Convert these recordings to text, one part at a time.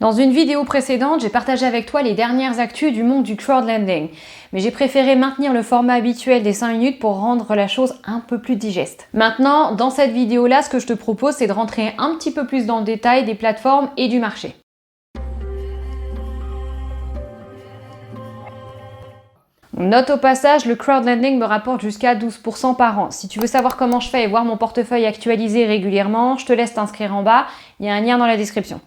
Dans une vidéo précédente, j'ai partagé avec toi les dernières actus du monde du crowdlending, mais j'ai préféré maintenir le format habituel des 5 minutes pour rendre la chose un peu plus digeste. Maintenant, dans cette vidéo-là, ce que je te propose, c'est de rentrer un petit peu plus dans le détail des plateformes et du marché. Note au passage, le crowdlending me rapporte jusqu'à 12% par an. Si tu veux savoir comment je fais et voir mon portefeuille actualisé régulièrement, je te laisse t'inscrire en bas, il y a un lien dans la description.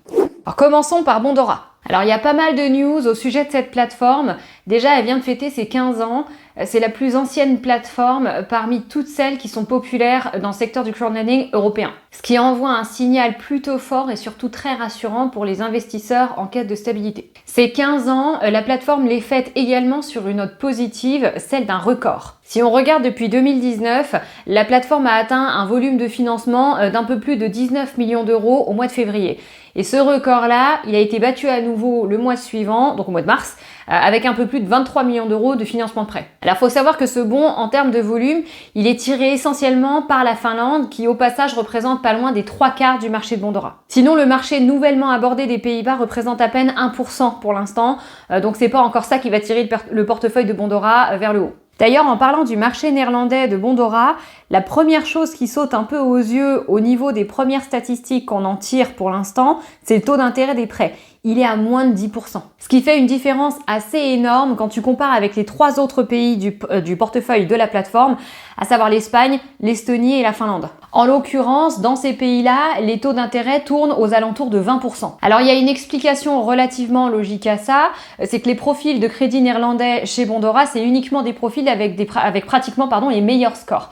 Alors commençons par Bondora. Alors il y a pas mal de news au sujet de cette plateforme. Déjà, elle vient de fêter ses 15 ans. C'est la plus ancienne plateforme parmi toutes celles qui sont populaires dans le secteur du crowdlending européen. Ce qui envoie un signal plutôt fort et surtout très rassurant pour les investisseurs en quête de stabilité. Ces 15 ans, la plateforme les fête également sur une note positive, celle d'un record. Si on regarde depuis 2019, la plateforme a atteint un volume de financement d'un peu plus de 19 millions d'euros au mois de février. Et ce record-là, il a été battu à nouveau le mois suivant, donc au mois de mars, avec un peu plus de 23 millions d'euros de financement de prêt. Alors, il faut savoir que ce bond, en termes de volume, il est tiré essentiellement par la Finlande, qui au passage représente pas loin des 3/4 du marché de Bondora. Sinon, le marché nouvellement abordé des Pays-Bas représente à peine 1% pour l'instant, donc c'est pas encore ça qui va tirer le portefeuille de Bondora vers le haut. D'ailleurs, en parlant du marché néerlandais de Bondora, la première chose qui saute un peu aux yeux au niveau des premières statistiques qu'on en tire pour l'instant, c'est le taux d'intérêt des prêts. Il est à moins de 10%. Ce qui fait une différence assez énorme quand tu compares avec les 3 autres pays du portefeuille de la plateforme, à savoir l'Espagne, l'Estonie et la Finlande. En l'occurrence, dans ces pays-là, les taux d'intérêt tournent aux alentours de 20%. Alors il y a une explication relativement logique à ça, c'est que les profils de crédit néerlandais chez Bondora, c'est uniquement des profils avec pratiquement les meilleurs scores.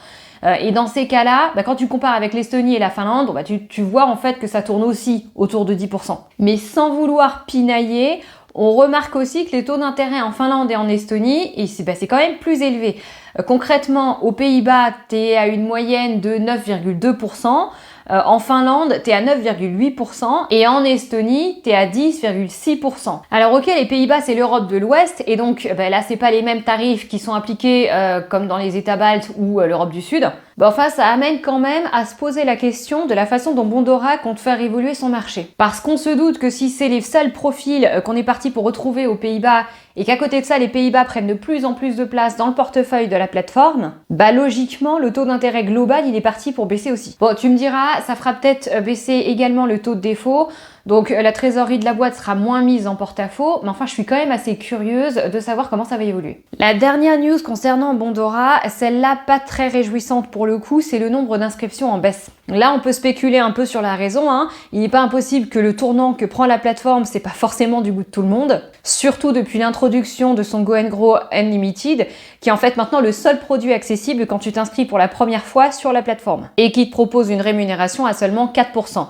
Et dans ces cas-là, quand tu compares avec l'Estonie et la Finlande, tu vois en fait que ça tourne aussi autour de 10%. Mais sans vouloir pinailler, on remarque aussi que les taux d'intérêt en Finlande et en Estonie, c'est quand même plus élevé. Concrètement, aux Pays-Bas, tu es à une moyenne de 9,2%. En Finlande, tu es à 9,8% et en Estonie, tu es à 10,6%. Alors ok, les Pays-Bas, c'est l'Europe de l'Ouest et donc là, c'est pas les mêmes tarifs qui sont appliqués comme dans les États baltes ou l'Europe du Sud. Ça amène quand même à se poser la question de la façon dont Bondora compte faire évoluer son marché. Parce qu'on se doute que si c'est les seuls profils qu'on est parti pour retrouver aux Pays-Bas et qu'à côté de ça, les Pays-Bas prennent de plus en plus de place dans le portefeuille de la plateforme, logiquement, le taux d'intérêt global, il est parti pour baisser aussi. Bon, tu me diras, ça fera peut-être baisser également le taux de défaut, donc la trésorerie de la boîte sera moins mise en porte-à-faux, mais enfin, je suis quand même assez curieuse de savoir comment ça va évoluer. La dernière news concernant Bondora, celle-là pas très réjouissante pour le coup, c'est le nombre d'inscriptions en baisse. Là, on peut spéculer un peu sur la raison, Il n'est pas impossible que le tournant que prend la plateforme, c'est pas forcément du goût de tout le monde, surtout depuis l'introduction de son Go and Grow Unlimited, qui est en fait maintenant le seul produit accessible quand tu t'inscris pour la première fois sur la plateforme, et qui te propose une rémunération à seulement 4%.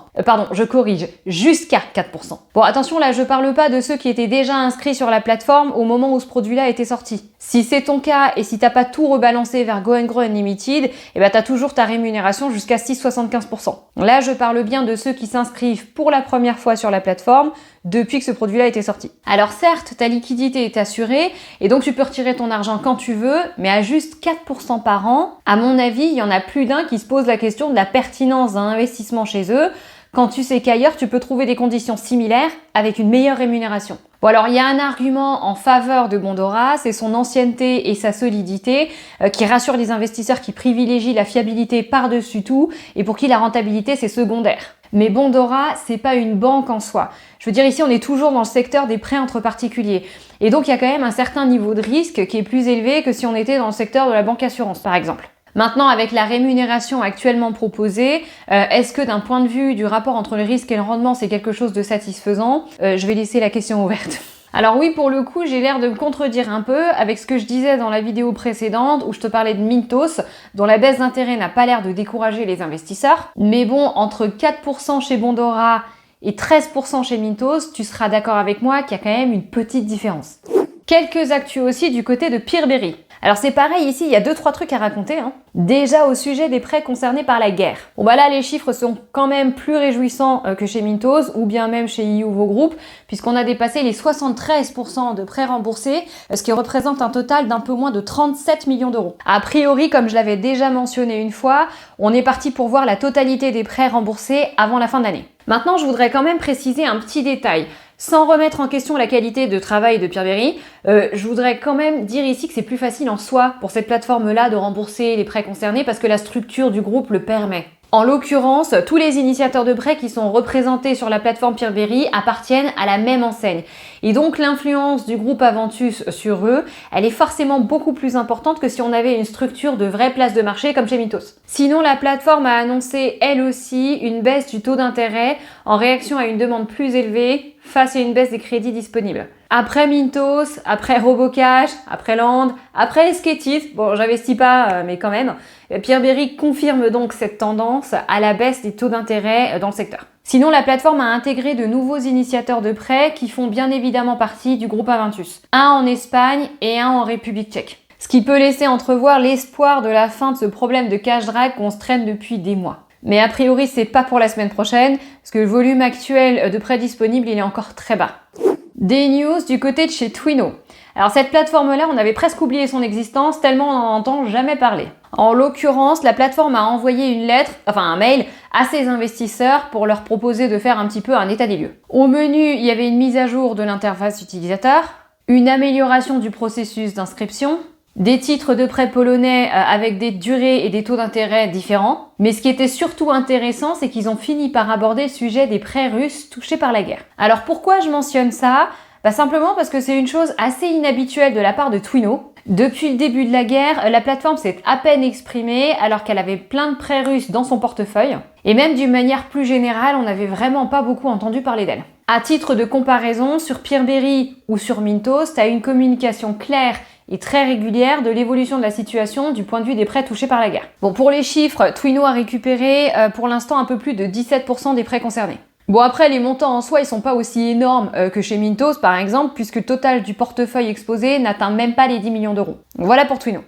Je corrige, jusqu'à 4%. Bon, attention, là, je parle pas de ceux qui étaient déjà inscrits sur la plateforme au moment où ce produit-là était sorti. Si c'est ton cas et si t'as pas tout rebalancé vers Go and Grow Unlimited, t'as toujours ta rémunération jusqu'à 6,75%. Là, je parle bien de ceux qui s'inscrivent pour la première fois sur la plateforme depuis que ce produit-là a été sorti. Alors certes, ta liquidité est assurée et donc tu peux retirer ton argent quand tu veux, mais à juste 4% par an, à mon avis, il y en a plus d'un qui se pose la question de la pertinence d'un investissement chez eux, quand tu sais qu'ailleurs, tu peux trouver des conditions similaires avec une meilleure rémunération. Bon, alors il y a un argument en faveur de Bondora, c'est son ancienneté et sa solidité qui rassure les investisseurs qui privilégient la fiabilité par-dessus tout et pour qui la rentabilité c'est secondaire. Mais Bondora, c'est pas une banque en soi. Je veux dire, ici, on est toujours dans le secteur des prêts entre particuliers. Et donc, il y a quand même un certain niveau de risque qui est plus élevé que si on était dans le secteur de la banque assurance, par exemple. Maintenant, avec la rémunération actuellement proposée, est-ce que d'un point de vue du rapport entre le risque et le rendement, c'est quelque chose de satisfaisant? Je vais laisser la question ouverte. Alors oui, pour le coup, j'ai l'air de me contredire un peu avec ce que je disais dans la vidéo précédente où je te parlais de Mintos, dont la baisse d'intérêt n'a pas l'air de décourager les investisseurs. Mais bon, entre 4% chez Bondora et 13% chez Mintos, tu seras d'accord avec moi qu'il y a quand même une petite différence. Quelques actus aussi du côté de Peerberry. Alors c'est pareil ici, il y a 2-3 trucs à raconter. Déjà au sujet des prêts concernés par la guerre. Bon là les chiffres sont quand même plus réjouissants que chez Mintos ou bien même chez Youvo Group puisqu'on a dépassé les 73% de prêts remboursés, ce qui représente un total d'un peu moins de 37 millions d'euros. A priori, comme je l'avais déjà mentionné une fois, on est parti pour voir la totalité des prêts remboursés avant la fin de l'année. Maintenant, je voudrais quand même préciser un petit détail. Sans remettre en question la qualité de travail de Peerberry, je voudrais quand même dire ici que c'est plus facile en soi pour cette plateforme-là de rembourser les prêts concernés parce que la structure du groupe le permet. En l'occurrence, tous les initiateurs de prêts qui sont représentés sur la plateforme Peerberry appartiennent à la même enseigne. Et donc l'influence du groupe Aventus sur eux, elle est forcément beaucoup plus importante que si on avait une structure de vraie place de marché comme chez Mintos. Sinon, la plateforme a annoncé elle aussi une baisse du taux d'intérêt en réaction à une demande plus élevée face à une baisse des crédits disponibles. Après Mintos, après Robocash, après Land, après Esketit, bon j'investis pas mais quand même, Peerberry confirme donc cette tendance à la baisse des taux d'intérêt dans le secteur. Sinon, la plateforme a intégré de nouveaux initiateurs de prêts qui font bien évidemment partie du groupe Aventus. Un en Espagne et un en République tchèque. Ce qui peut laisser entrevoir l'espoir de la fin de ce problème de cash drag qu'on se traîne depuis des mois. Mais a priori, c'est pas pour la semaine prochaine, parce que le volume actuel de prêts disponibles, il est encore très bas. Des news du côté de chez Twino. Alors cette plateforme-là, on avait presque oublié son existence tellement on n'en entend jamais parler. En l'occurrence, la plateforme a envoyé une lettre, enfin un mail, à ses investisseurs pour leur proposer de faire un petit peu un état des lieux. Au menu, il y avait une mise à jour de l'interface utilisateur, une amélioration du processus d'inscription, des titres de prêt polonais avec des durées et des taux d'intérêt différents. Mais ce qui était surtout intéressant, c'est qu'ils ont fini par aborder le sujet des prêts russes touchés par la guerre. Alors pourquoi je mentionne ça ? Simplement parce que c'est une chose assez inhabituelle de la part de Twino. Depuis le début de la guerre, la plateforme s'est à peine exprimée alors qu'elle avait plein de prêts russes dans son portefeuille. Et même d'une manière plus générale, on n'avait vraiment pas beaucoup entendu parler d'elle. À titre de comparaison, sur Peerberry ou sur Mintos, tu as une communication claire et très régulière de l'évolution de la situation du point de vue des prêts touchés par la guerre. Bon, pour les chiffres, Twino a récupéré pour l'instant un peu plus de 17% des prêts concernés. Bon, après, les montants en soi, ils sont pas aussi énormes que chez Mintos, par exemple, puisque le total du portefeuille exposé n'atteint même pas les 10 millions d'euros. Voilà pour Twino.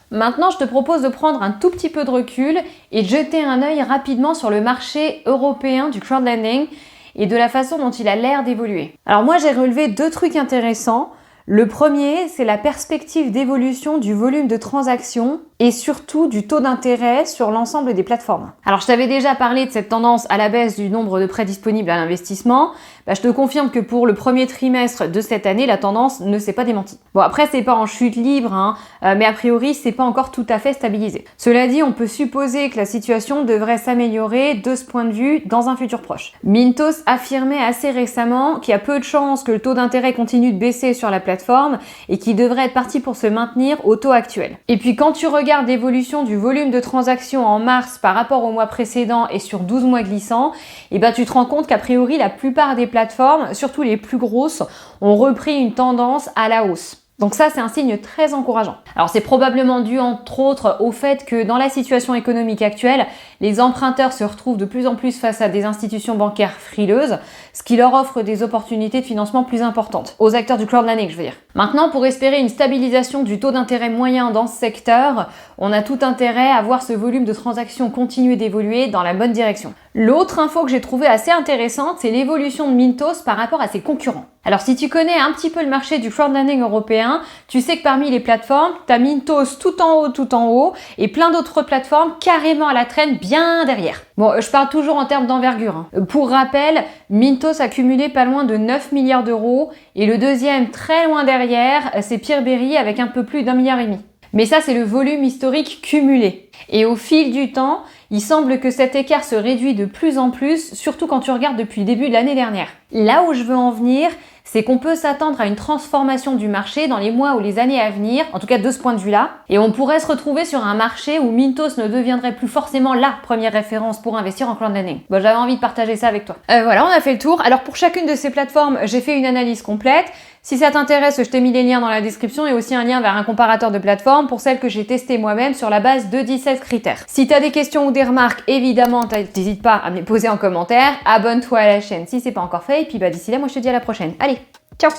Maintenant, je te propose de prendre un tout petit peu de recul et de jeter un œil rapidement sur le marché européen du crowdlending et de la façon dont il a l'air d'évoluer. Alors moi, j'ai relevé deux trucs intéressants. Le premier, c'est la perspective d'évolution du volume de transactions et surtout du taux d'intérêt sur l'ensemble des plateformes. Alors je t'avais déjà parlé de cette tendance à la baisse du nombre de prêts disponibles à l'investissement. Je te confirme que pour le premier trimestre de cette année, la tendance ne s'est pas démentie. Bon, après c'est pas en chute libre, mais a priori c'est pas encore tout à fait stabilisé. Cela dit, on peut supposer que la situation devrait s'améliorer de ce point de vue dans un futur proche. Mintos affirmait assez récemment qu'il y a peu de chances que le taux d'intérêt continue de baisser sur la plateforme et qu'il devrait être parti pour se maintenir au taux actuel. Et puis quand tu regardes l'évolution du volume de transactions en mars par rapport au mois précédent et sur 12 mois glissants, tu te rends compte qu'a priori la plupart des plateformes, surtout les plus grosses, ont repris une tendance à la hausse. Donc ça, c'est un signe très encourageant. Alors c'est probablement dû entre autres au fait que dans la situation économique actuelle, les emprunteurs se retrouvent de plus en plus face à des institutions bancaires frileuses, ce qui leur offre des opportunités de financement plus importantes, aux acteurs du crowdlending, je veux dire. Maintenant, pour espérer une stabilisation du taux d'intérêt moyen dans ce secteur, on a tout intérêt à voir ce volume de transactions continuer d'évoluer dans la bonne direction. L'autre info que j'ai trouvée assez intéressante, c'est l'évolution de Mintos par rapport à ses concurrents. Alors si tu connais un petit peu le marché du crowdlending européen, tu sais que parmi les plateformes, tu as Mintos tout en haut et plein d'autres plateformes carrément à la traîne bien derrière. Bon, je parle toujours en termes d'envergure. Pour rappel, Mintos a cumulé pas loin de 9 milliards d'euros et le deuxième très loin derrière, c'est Peerberry avec un peu plus d'1,5 milliard. Mais ça, c'est le volume historique cumulé. Et au fil du temps, il semble que cet écart se réduit de plus en plus, surtout quand tu regardes depuis le début de l'année dernière. Là où je veux en venir, c'est qu'on peut s'attendre à une transformation du marché dans les mois ou les années à venir, en tout cas de ce point de vue-là, et on pourrait se retrouver sur un marché où Mintos ne deviendrait plus forcément la première référence pour investir en crowdlending. Bon, j'avais envie de partager ça avec toi. Voilà, on a fait le tour. Alors pour chacune de ces plateformes, j'ai fait une analyse complète. Si ça t'intéresse, je t'ai mis les liens dans la description et aussi un lien vers un comparateur de plateformes pour celles que j'ai testées moi-même sur la base de 17 critères. Si tu as des questions ou des remarques, évidemment, n'hésite pas à me les poser en commentaire. Abonne-toi à la chaîne si c'est pas encore fait et puis d'ici là, moi je te dis à la prochaine. Allez, ciao!